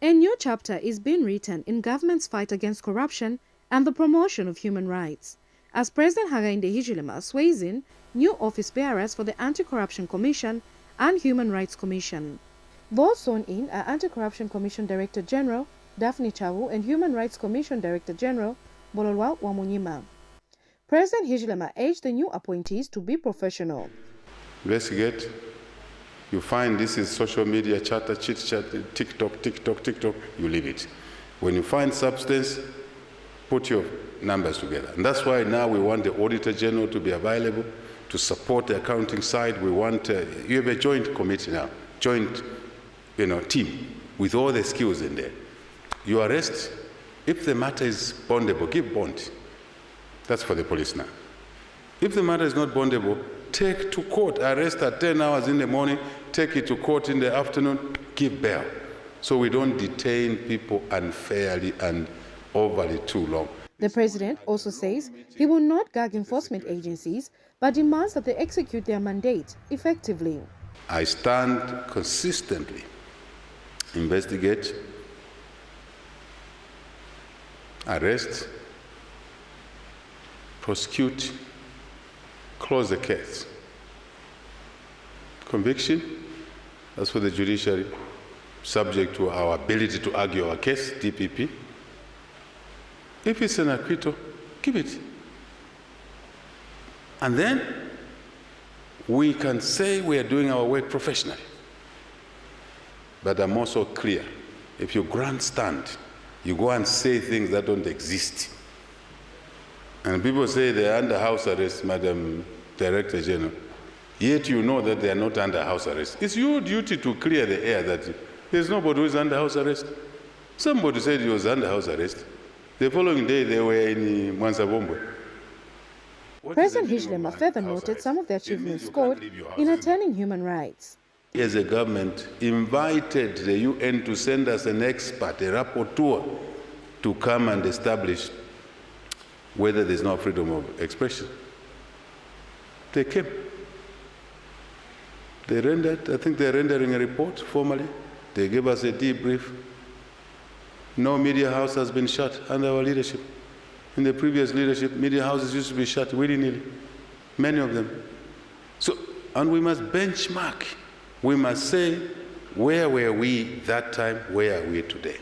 A new chapter is being written in government's fight against corruption and the promotion of human rights, as President Hakainde Hichilema swears in new office bearers for the Anti-Corruption Commission and Human Rights Commission. Those sworn in are Anti-Corruption Commission Director General Daphne Chavu and Human Rights Commission Director General Bololwa Wamunyima. President Hichilema urged the new appointees to be professional. Investigate. You find this is social media chatter, chit chat, TikTok, you leave it. When you find substance, put your numbers together. And that's why now we want the Auditor General to be available to support the accounting side. We want, you have a joint committee now, joint team with all the skills in there. You arrest, if the matter is bondable, give bond. That's for the police now. If the matter is not bondable, take to court, arrest at 10 hours in the morning, take it to court in the afternoon, give bail. So we don't detain people unfairly and overly too long. The president also says he will not gag enforcement agencies, but demands that they execute their mandate effectively. I stand consistently, investigate, arrest, prosecute, close the case. Conviction, that's for the judiciary, subject to our ability to argue our case, DPP. If it's an acquittal, give it. And then we can say we are doing our work professionally. But I'm also clear, if you grandstand, you go and say things that don't exist. And people say they are under house arrest, Madam Director General. Yet you know that they are not under house arrest. It's your duty to clear the air that there's nobody who is under house arrest. Somebody said he was under house arrest. The following day they were in Mwanzabombwe. President Hichilema further noted some of the achievements scored in attaining human rights. As a government, invited the UN to send us an expert, a rapporteur, to come and establish whether there's no freedom of expression. They came. They rendered, I think they're rendering a report formally. They gave us a debrief. No media house has been shut under our leadership. In the previous leadership, media houses used to be shut willy-nilly, many of them. So, and we must benchmark. We must say, where were we that time, where are we today?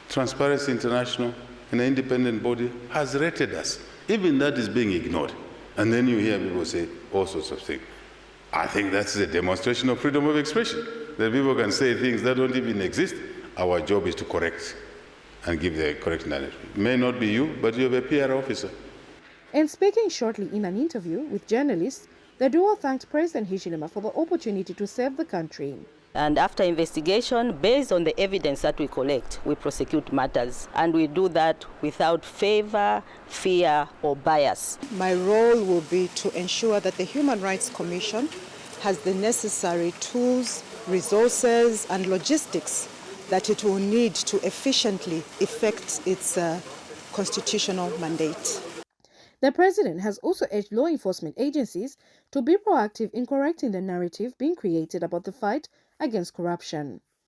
Transparency International, an independent body, has rated us. Even that is being ignored. And then you hear people say all sorts of things. I think that's a demonstration of freedom of expression, that people can say things that don't even exist. Our job is to correct and give the correct narrative. It may not be you, but you have a PR officer. And speaking shortly in an interview with journalists, the duo thanked President Hichilema for the opportunity to serve the country. And after investigation, based on the evidence that we collect, we prosecute matters. And we do that without favor, fear, or bias. My role will be to ensure that the Human Rights Commission has the necessary tools, resources, and logistics that it will need to efficiently effect its constitutional mandate. The president has also urged law enforcement agencies to be proactive in correcting the narrative being created about the fight against corruption.